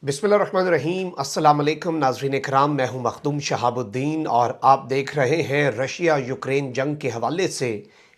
बिस्मिल्लाहिर्रहमानिर्रहीम। अस्सलाम वालेकुम नाज़रीन इकराम, मैं हूं मखदूम शहाबुद्दीन और आप देख रहे हैं रशिया यूक्रेन जंग के हवाले से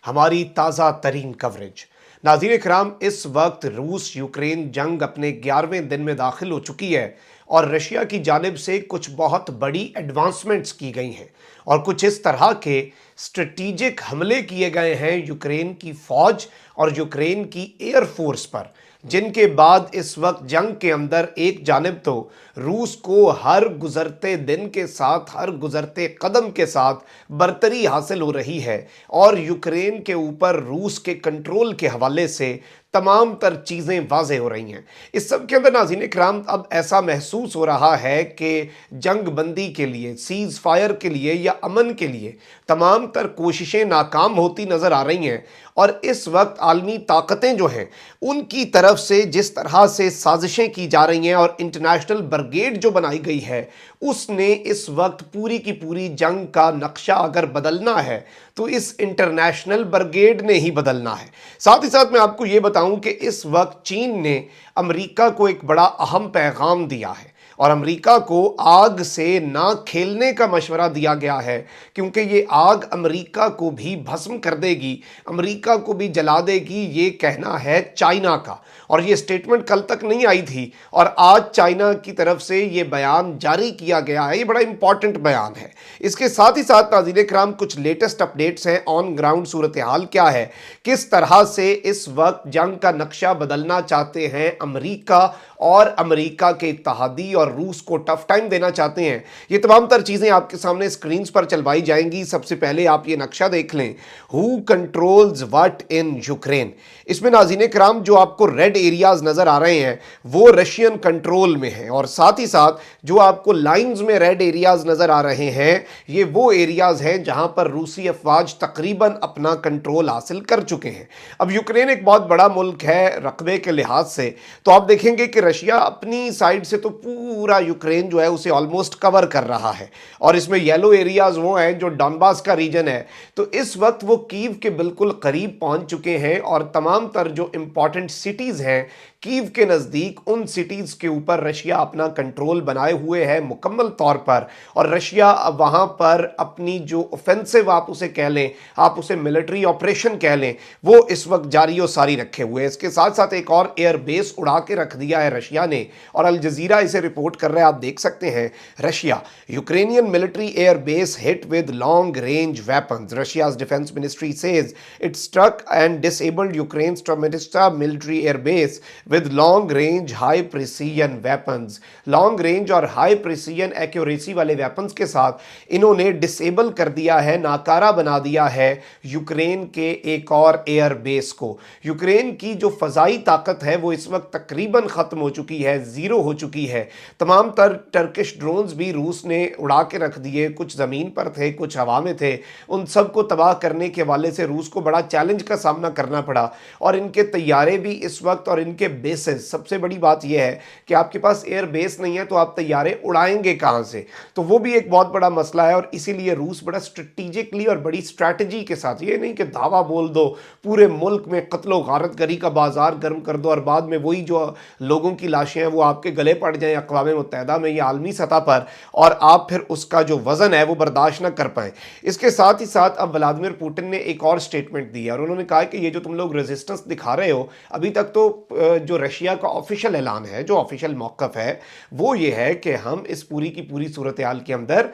हमारी ताज़ा तरीन कवरेज। नाज़रीन इकराम, इस वक्त रूस यूक्रेन जंग अपने 11वें दिन में दाखिल हो चुकी है और रशिया की जानिब से कुछ बहुत बड़ी एडवांसमेंट्स की गई हैं और कुछ इस तरह के स्ट्रेटिजिक हमले किए गए हैं यूक्रेन की फ़ौज और यूक्रेन की एयर फोर्स पर, जिनके बाद इस वक्त जंग के अंदर एक जानिब तो रूस को हर गुजरते दिन के साथ, हर गुजरते कदम के साथ बरतरी हासिल हो रही है और यूक्रेन के ऊपर रूस के कंट्रोल के हवाले से तमाम तर चीज़ें वाज़ेह हो रही हैं। इस सब के अंदर नाज़रीन इकराम, अब ऐसा महसूस हो रहा है कि जंग बंदी के लिए, सीज़ फायर के लिए या अमन के लिए तमाम तर कोशिशें नाकाम होती नज़र आ रही हैं और इस वक्त आलमी ताकतें जो हैं उनकी तरफ से जिस तरह से साजिशें की जा रही हैं और इंटरनेशनल ब्रिगेड जो बनाई गई है उसने इस वक्त पूरी की पूरी जंग का नक्शा अगर बदलना है तो इस इंटरनेशनल ब्रिगेड ने ही बदलना है। साथ ही साथ मैं आपको ये बताऊं कि इस वक्त चीन ने अमेरिका को एक बड़ा अहम पैगाम दिया है और अमेरिका को आग से ना खेलने का मशवरा दिया गया है, क्योंकि ये आग अमेरिका को भी भस्म कर देगी, अमेरिका को भी जला देगी, ये कहना है चाइना का। और ये स्टेटमेंट कल तक नहीं आई थी और आज चाइना की तरफ से ये बयान जारी किया गया है। ये बड़ा इंपॉर्टेंट बयान है। इसके साथ ही साथ नाज़रीन इकराम, कुछ लेटेस्ट अपडेट्स हैं, ऑन ग्राउंड सूरत हाल क्या है, किस तरह से इस वक्त जंग का नक्शा बदलना चाहते हैं अमेरिका और अमेरिका के इत्तेहादी और रूस को टफ टाइम देना चाहते हैं। ये तमाम तर चीज़ें आपके सामने स्क्रीन्स पर चलवाई जाएंगी। सबसे पहले आप ये नक्शा देख लें, who controls what in Ukraine. इसमें नाज़रीन किराम जो आपको रेड एरियाज नज़र आ रहे हैं वो रशियन कंट्रोल में हैं और साथ ही साथ जो आपको लाइंस में रेड एरियाज नज़र आ रहे हैं ये वो एरियाज हैं जहां पर रूसी अफवाज तकरीबन अपना कंट्रोल हासिल कर चुके हैं। अब यूक्रेन एक बहुत बड़ा मुल्क है रकबे के लिहाज से, तो आप देखेंगे कि रशिया अपनी साइड से तो पूरा यूक्रेन जो है उसे ऑलमोस्ट कवर कर रहा है और इसमें येलो एरियाज वो हैं जो डॉनबास का रीजन है। तो इस वक्त वो कीव के बिल्कुल करीब पहुंच चुके हैं और तमाम तर जो इंपॉर्टेंट सिटीज़ हैं कीव के नज़दीक, उन सिटीज़ के ऊपर रशिया अपना कंट्रोल बनाए हुए है मुकम्मल तौर पर। और रशिया अब वहाँ पर अपनी जो ऑफेंसिव आप उसे कह लें, आप उसे मिलिट्री ऑपरेशन कह लें, वो इस वक्त जारी और सारी रखे हुए हैं। इसके साथ साथ एक और एयर बेस उड़ा के रख दिया है रशिया ने और अल जजीरा इसे रिपोर्ट कर रहा है, आप देख सकते हैं। Russia Ukrainian military air base hit with long range weapons. Russia's defence ministry says it struck and disabled Ukraine's Trometista military air base with long range high precision weapons। Long range और high precision accuracy वाले weapons के साथ इन्होंने disable कर दिया है, नाकारा बना दिया है यूक्रेन के एक और एयर बेस को। यूक्रेन की जो फजाई ताकत है वो इस वक्त तकरीबन ख़त्म हो चुकी है, ज़ीरो हो चुकी है। तमाम टर्किश ड्रोन्स भी रूस ने उड़ा के रख दिए, कुछ ज़मीन पर थे, कुछ हवा में थे। उन सब को तबाह करने के हवाले से रूस को बड़ा चैलेंज का सामना करना पड़ा और इनके तैयारे भी इस वक्त और इनके बेसेस, सबसे बड़ी बात यह है कि आपके पास एयर बेस नहीं है तो आप तैयारे उड़ाएंगे कहां से, तो वो भी एक बहुत बड़ा मसला है। और इसीलिए रूस बड़ा स्ट्रेटेजिकली और बड़ी स्ट्रैटेजी के साथ, ये नहीं कि धावा बोल दो, पूरे मुल्क में कत्लो गारत गरी का बाजार गर्म कर दो और बाद में वही जो लोगों की लाशें हैं वो आपके गले पड़ जाएं अक़वाम मुत्तहिदा में या आलमी सतह पर और आप फिर उसका जो वज़न है वो बर्दाश्त ना कर पाएँ। इसके साथ ही साथ अब व्लादिमीर पुतिन ने एक और स्टेटमेंट दी है और उन्होंने कहा कि ये जो तुम लोग रेजिस्टेंस दिखा रहे हो, अभी तक तो जो रशिया का ऑफिशियल ऐलान है, जो ऑफिशियल मौक़िफ़ है वो ये है कि हम इस पूरी की पूरी सूरत हाल के अंदर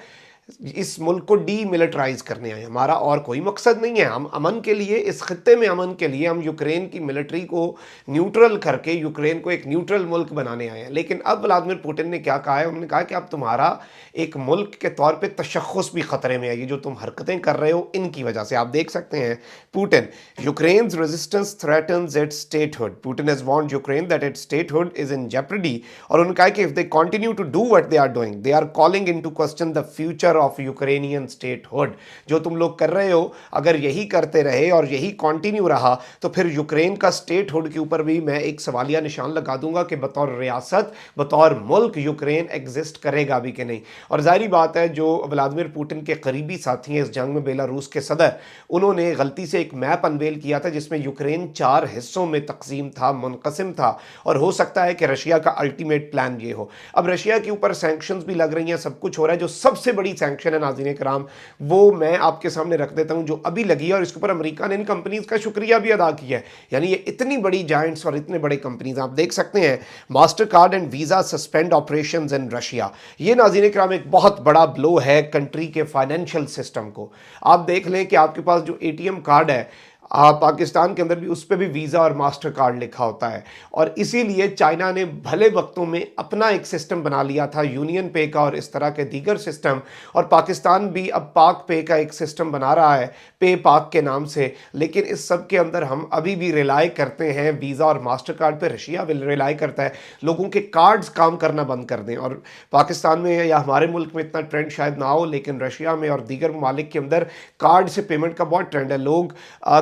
इस मुल्क को डीमिलिटराइज करने आए, हमारा और कोई मकसद नहीं है। हम अमन के लिए, इस खत्ते में अमन के लिए हम यूक्रेन की मिलिट्री को न्यूट्रल करके यूक्रेन को एक न्यूट्रल मुल्क बनाने आए हैं। लेकिन अब व्लादिमीर पुतिन ने क्या कहा है, उन्होंने कहा कि अब तुम्हारा एक मुल्क के तौर पे तशख़्ख़ुस भी ख़तरे में है, ये जो तुम हरकतें कर रहे हो इनकी वजह से। आप देख सकते हैं Putin, Ukraine's resistance threatens its statehood. Putin has warned Ukraine that its statehood is in jeopardy और उन्होंने कहा कि if they continue to do what they are doing, they are calling into question the future of Ukrainian statehood. जो तुम लोग कर रहे हो, अगर यही करते रहे और यही कंटिन्यू रहा तो फिर यूक्रेन का स्टेटहुड के ऊपर भी मैं एक सवालिया निशान लगा दूंगा कि बतौर रियासत, बतौर मुल्क यूक्रेन एग्जिस्ट करेगा भी कि नहीं। और जाहिर बात है, जो व्लादिमीर पुतिन के करीबी साथी हैं इस जंग में, बेलारूस के सदर, उन्होंने गलती से एक मैप अनवेल किया था जिसमें यूक्रेन 4 हिस्सों में तकसीम था, मुनक़सिम था, और हो सकता है कि रशिया का अल्टीमेट प्लान ये हो। अब रशिया के ऊपर सैंक्शंस भी लग रही हैं, सब कुछ हो रहा है। जो सबसे बड़ी सैंक्शन है नाज़रीन कराम, वो मैं आपके सामने रख देता हूं, जो अभी लगी है, और इसके ऊपर अमेरिका ने इन कंपनीज का शुक्रिया भी अदा किया है। यानी ये इतनी बड़ी जायंट्स और इतने बड़े कंपनीज, आप देख सकते हैं, master card and visa suspend operations in Russia. ये नाज़रीन कराम एक बहुत बड़ा ब्लो है कंट्री के फाइनेंशियल सिस्टम को। आप देख लें कि आपके पास जो एटीएम कार्ड है, पाकिस्तान के अंदर भी उस पर भी वीज़ा और मास्टर कार्ड लिखा होता है, और इसीलिए चाइना ने भले वक्तों में अपना एक सिस्टम बना लिया था, यूनियन पे का और इस तरह के दीगर सिस्टम, और पाकिस्तान भी अब पाक पे का एक सिस्टम बना रहा है, पे पाक के नाम से। लेकिन इस सब के अंदर हम अभी भी रिलाई करते हैं वीज़ा और मास्टर कार्ड पे। रशिया भी रिलाई करता है, लोगों के कार्ड्स काम करना बंद कर दें। और पाकिस्तान में या हमारे मुल्क में इतना ट्रेंड शायद ना हो, लेकिन रशिया में और दीगर ममालिक के अंदर कार्ड से पेमेंट का बहुत ट्रेंड है। लोग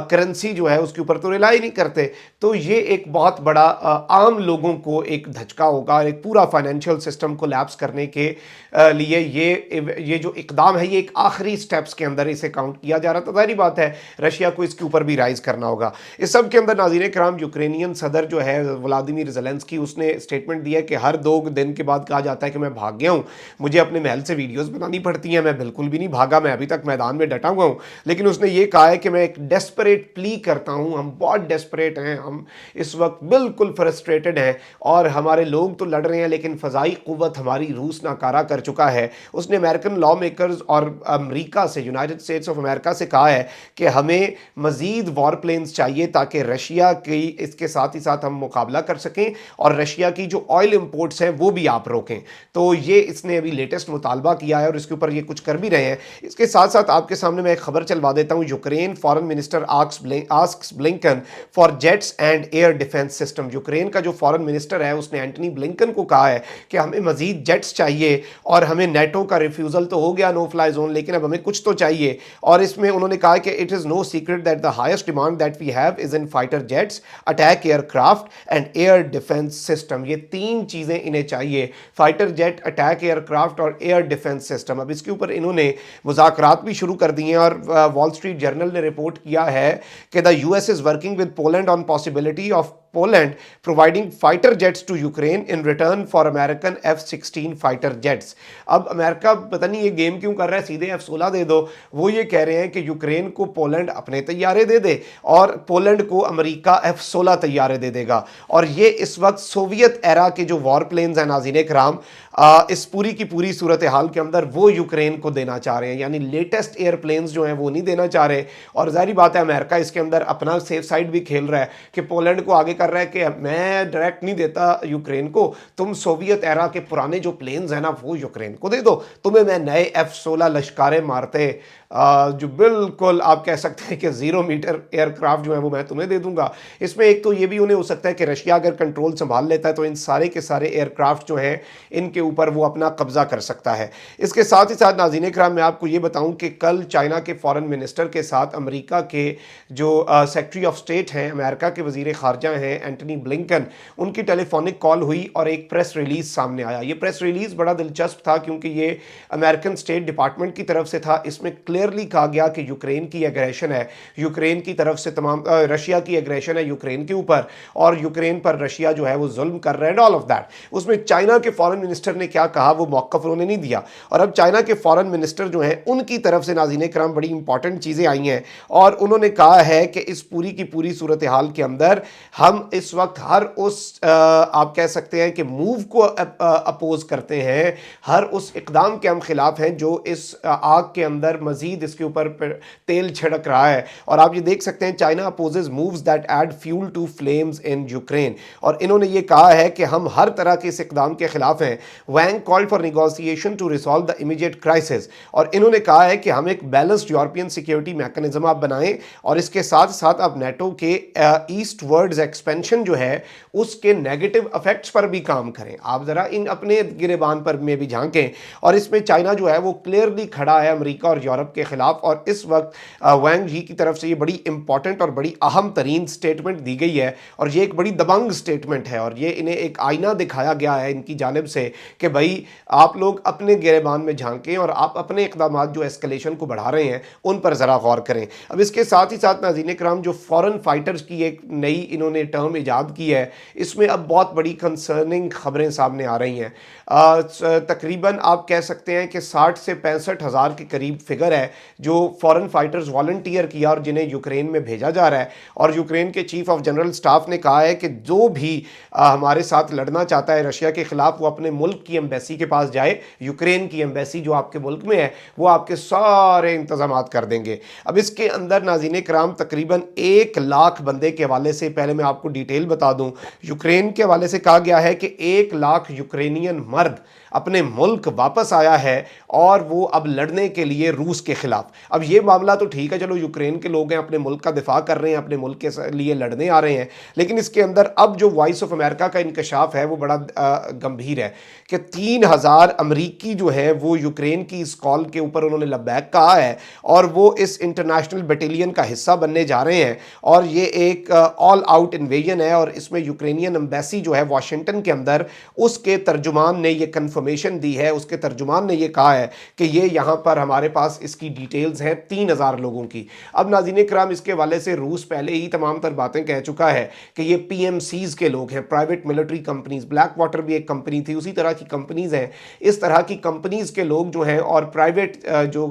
करेंसी जो है उसके ऊपर तो रिलाई नहीं करते। तो ये एक बहुत बड़ा आम लोगों को एक धचका होगा, एक पूरा फाइनेंशियल सिस्टम को लैप्स करने के लिए ये जो इकदाम है, ये एक आखिरी स्टेप्स के अंदर इसे काउंट किया जा रहा था। जाहिर बात है रशिया को इसके ऊपर भी राइज करना होगा। इस सब के अंदर नाज़रीन कराम, यूक्रेनियन सदर जो है व्लादिमीर ज़ेलेंस्की, उसने स्टेटमेंट दिया कि हर 2 दिन के बाद कहा जाता है कि मैं भाग गया हूँ, मुझे अपने महल से वीडियोज़ बनानी पड़ती हैं, मैं बिल्कुल भी नहीं भागा, मैं अभी तक मैदान में डटा हुआ हूँ। लेकिन उसने ये कहा है कि मैं एक डेस्परेट प्ली करता हूं, हम बहुत डेस्परेट हैं, हम इस वक्त बिल्कुल फ्रस्ट्रेटेड हैं, और हमारे लोग तो लड़ रहे हैं लेकिन फ़ज़ाई क़ुव्वत हमारी रूस नाकारा कर चुका है। उसने अमेरिकन लॉ मेकर्स और अमेरिका से, यूनाइटेड स्टेट्स ऑफ अमेरिका से कहा है कि हमें मज़ीद वॉर प्लेन्स चाहिए ताकि रशिया की इसके साथ ही साथ हम मुकाबला कर सकें, और रशिया की जो ऑयल इंपोर्ट्स हैं वो भी आप रोकें। तो ये इसने अभी लेटेस्ट मुतालबा किया है और इसके ऊपर ये कुछ कर भी रहे हैं। इसके साथ साथ आपके सामने मैं एक खबर चलवा देता हूँ। Ukraine foreign minister asks Blinken for jets and air defence system. Ukraine का जो फॉरेन मिनिस्टर है उसने एंटनी ब्लिंकन को कहा है कि हमें मजीद जेट्स चाहिए, और हमें नेटो का रिफ्यूज़ल तो हो गया, नो फ्लाई जोन, लेकिन अब हमें कुछ तो चाहिए। और इसमें उन्होंने कहा कि it is no secret that the highest demand that we have is in fighter jets, attack aircraft and air defence system. ये 3 चीज़ें इन्हें चाहिए, फाइटर जेट, अटैक एयरक्राफ्ट और एयर डिफेंस सिस्टम। अब इसके ऊपर इन्होंने मुज़ाकरात भी शुरू कर दिए हैं, और वॉल स्ट्रीट जर्नल ने रिपोर्ट किया है कि the US is working with Poland on possibility of Poland providing fighter jets to Ukraine in return for American F-16 fighter jets। अब अमेरिका पता नहीं ये गेम क्यों कर रहा है, सीधे F-16 दे दो। वो ये कह रहे हैं कि यूक्रेन को पोलैंड अपने तैयारे दे दे और पोलैंड को अमेरिका F-16 तैयारे दे देगा। और ये इस वक्त सोवियत एरा के जो वॉर प्लेन्स हैं नाज़रीन कराम, इस पूरी की पूरी सूरत हाल के अंदर वो यूक्रेन को देना चाह रहे हैं, यानी लेटेस्ट एयरप्लेन्स जो हैं वो नहीं देना चाह रहे। और जाहिर बात है अमेरिका इसके अंदर अपना सेफ साइड भी खेल रहा है कि पोलैंड को आगे कर रहा है कि मैं डायरेक्ट नहीं देता यूक्रेन को, तुम सोवियत एरा के पुराने जो प्लेन्स हैं ना वो यूक्रेन को दे दो, तुम्हें मैं नए F-16 लश्कारे मारते जो बिल्कुल आप कह सकते हैं कि 0 मीटर एयरक्राफ्ट जो है वो मैं तुम्हें दे दूंगा। इसमें एक तो ये भी उन्हें हो सकता है कि रशिया अगर कंट्रोल संभाल लेता है तो इन सारे के सारे एयरक्राफ्ट जो हैं इनके ऊपर वो अपना कब्जा कर सकता है। इसके साथ ही साथ नाज़रीन कराम मैं आपको ये बताऊं कि कल चाइना के फॉरेन मिनिस्टर के साथ अमेरिका के जो सेक्रेटरी ऑफ स्टेट हैं, अमेरिका के वजीर खारजा हैं एंटनी ब्लिंकन, उनकी टेलीफोनिक कॉल हुई और एक प्रेस रिलीज सामने आया। ये प्रेस रिलीज बड़ा दिलचस्प था क्योंकि ये अमेरिकन स्टेट डिपार्टमेंट की तरफ से था। इसमें क्लियरली कहा गया कि यूक्रेन की एग्रेशन है, यूक्रेन की तरफ से तमाम रशिया की एग्रेशन है यूक्रेन के ऊपर, और यूक्रेन पर रशिया जो है वो जुल्म कर रहा है, ऑल ऑफ दैट। उसमें चाइना के फॉरेन मिनिस्टर ने क्या कहा वो मौक़िफ़ उन्होंने नहीं दिया। और अब चाइना के फॉरेन मिनिस्टर जो हैं उनकी तरफ से नाज़रीन कराम बड़ी इंपॉर्टेंट चीज़ें आई हैं, और उन्होंने कहा है कि इस पूरी की पूरी सूरत हाल के अंदर हम इस वक्त हर उस आप कह सकते हैं कि मूव को अपोज करते हैं, हर उस इकदाम के हम खिलाफ हैं जो इस आग के अंदर मज़ीद मजीद इसके ऊपर तेल छिड़क रहा है। और आप ये देख सकते हैं, China opposes moves that add fuel to flames in Ukraine, और इन्होंने ये कहा है कि हम हर तरह के इस इकदाम के खिलाफ हैं। Wang called for negotiation to resolve the immediate crisis, और इन्होंने कहा है कि हम एक बैलेंस्ड यूरोपियन सिक्योरिटी मैकेनिज्म आप बनाएं, और इसके साथ साथ आप नेटो के ईस्ट वर्ड्स एक्सपेंशन जो है उसके नेगेटिव इफेक्ट्स पर भी काम करें। आप जरा इन अपने गिरेबान पर में भी झांकें, और इसमें चाइना जो है वो क्लियरली खड़ा है अमेरिका और यूरोप के खिलाफ। और इस वक्त वैंग जी की तरफ से ये बड़ी इंपॉर्टेंट और बड़ी अहम तरीन स्टेटमेंट दी गई है, और ये एक बड़ी दबंग स्टेटमेंट है, और ये इन्हें एक आईना दिखाया गया है इनकी जानिब से कि भाई आप लोग अपने गिरेबान में झांकें और आप अपने इक़दाम जो एस्केलेशन को बढ़ा रहे हैं उन पर ज़रा गौर करें। अब इसके साथ ही साथ नाज़रीन इकराम, जो फॉरेन फाइटर्स की एक नई इन्होंने टर्म ईजाद की है, इसमें अब बहुत बड़ी कंसर्निंग खबरें सामने आ रही हैं। तकरीबन आप कह सकते हैं कि 60 से 65 हज़ार के करीब फिगर है जो फॉरेन फाइटर्स वॉलंटियर किया और जिन्हें यूक्रेन में भेजा जा रहा है। और यूक्रेन के चीफ ऑफ जनरल स्टाफ ने कहा है कि जो भी हमारे साथ लड़ना चाहता है रशिया के खिलाफ, वो अपने मुल्क की एम्बेसी के पास जाए। यूक्रेन की एम्बेसी जो आपके मुल्क में है वो आपके सारे इंतजाम कर देंगे। अब इसके अंदर नाज़रीन कराम तकरीबन 1 लाख बंदे के हवाले से, पहले मैं आपको डिटेल बता दूं, यूक्रेन के हवाले से कहा गया है कि 1 लाख यूक्रेनियन मर्द अपने मुल्क वापस आया है और वो अब लड़ने के लिए रूस के खिलाफ। अब ये मामला तो ठीक है, चलो यूक्रेन के लोग हैं, अपने मुल्क का दिफा कर रहे हैं, अपने मुल्क के लिए लड़ने आ रहे हैं, लेकिन इसके अंदर अब जो वॉइस ऑफ अमेरिका का इंकशाफ है वो बड़ा गंभीर है कि 3000 अमरीकी जो है वो यूक्रेन की इस कॉल के ऊपर उन्होंने लब्बैक कहा है और वो इस इंटरनेशनल बटालियन का हिस्सा बनने जा रहे हैं। और ये एक ऑल आउट इन्वेजन है, और इसमें यूक्रेनियन एम्बेसी जो है वाशिंगटन के अंदर, उसके तर्जुमान ने ये कंफर्मेशन दी है, उसके तर्जुमान ने ये कहा है कि ये यहाँ पर हमारे पास इसकी डिटेल्स हैं 3000 लोगों की। अब नाज़रीन कराम, इसके वाले से रूस पहले ही तमाम तर बातें कह चुका है कि ये PMCs के लोग हैं, private military companies, black water भी एक कंपनी थी, उसी तरह की कंपनीज हैं। इस तरह की कंपनीज के लोग जो हैं और प्राइवेट जो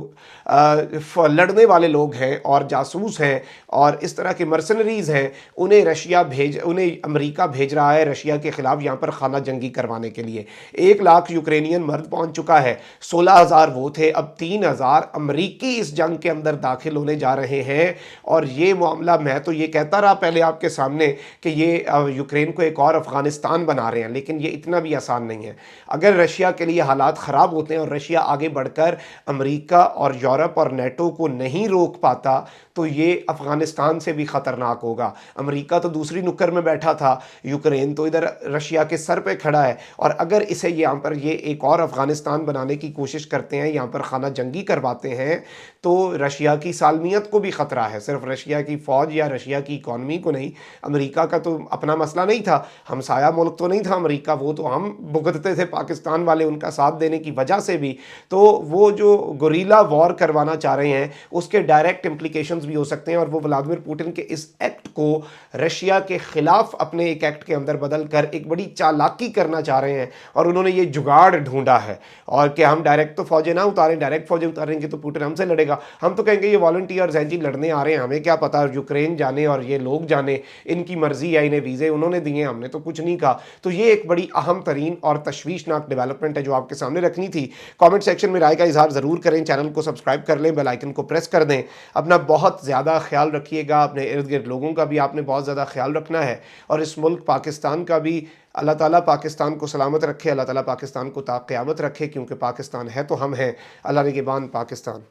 लड़ने वाले लोग हैं और जासूस हैं और इस तरह के मर्सनरीज हैं, उन्हें अमेरिका भेज रहा है रशिया के खिलाफ यहाँ पर खाना जंगी करवाने के लिए। 1 लाख यूक्रेनियन मर्द पहुंच चुका है, 16,000 वो थे, अब 3,000 अमरीकी इस जंग के अंदर दाखिल होने जा रहे हैं। और ये मामला, मैं तो ये कहता रहा पहले आपके सामने कि ये यूक्रेन को एक और अफगानिस्तान बना रहे हैं, लेकिन ये इतना भी आसान नहीं है। अगर रशिया के लिए हालात ख़राब होते हैं और रशिया आगे बढ़कर अमेरिका और यूरोप और नेटो को नहीं रोक पाता तो ये अफगानिस्तान से भी ख़तरनाक होगा। अमेरिका तो दूसरी नुक्कर में बैठा था, यूक्रेन तो इधर रशिया के सर पे खड़ा है, और अगर इसे यहाँ पर ये एक और अफगानिस्तान बनाने की कोशिश करते हैं, यहाँ पर खाना जंगी करवाते हैं, तो रशिया की सालमियत को भी ख़तरा है। सिर्फ रशिया की फ़ौज या रशिया की इकॉनमी को नहीं, अमेरिका का तो अपना मसला नहीं था, हमसाया मुल्क तो नहीं था अमेरिका, वो तो हम भुगतते थे पाकिस्तान वाले उनका साथ देने की वजह से भी। तो वो जो गुरीला वॉर करवाना चाह रहे हैं उसके डायरेक्ट इम्प्लीकेशंस भी हो सकते हैं, और वो व्लादिमीर पुतिन के इस एक्ट को रशिया के खिलाफ अपने एक एक्ट के अंदर बदल कर एक बड़ी चालाकी करना चाह रहे हैं। और उन्होंने ये जुगाड़ ढूंढा है, और कि हम डायरेक्ट तो फौजें ना उतारें, डायरेक्ट फौजें उतारेंगे तो पुतिन हमसे लड़ेगा, हम तो कहेंगे ये वॉलंटियर्स हैं जी, लड़ने आ रहे हैं, हमें क्या पता, यूक्रेन जाने और ये लोग जाने, इनकी मर्जी है, इन्हें वीज़े उन्होंने दिए, हमने तो कुछ नहीं कहा। तो ये एक बड़ी अहम तरीन और तशवीशनाक डेवलपमेंट है जो आपके सामने रखनी थी। कमेंट सेक्शन में राय का इजहार ज़रूर करें, चैनल को सब्सक्राइब कर लें, बेल आइकन को प्रेस कर दें। अपना बहुत ज़्यादा ख्याल रखिएगा, अपने इर्द गिर्द लोगों का भी आपने बहुत ज़्यादा ख्याल रखना है, और इस मुल्क पाकिस्तान का भी अल्लाह ताला पाकिस्तान को सलामत रखे, अल्लाह ताला पाकिस्तान को ता क़यामत रखे, क्योंकि पाकिस्तान है तो हम हैं। अल्लाह निगहबान पाकिस्तान।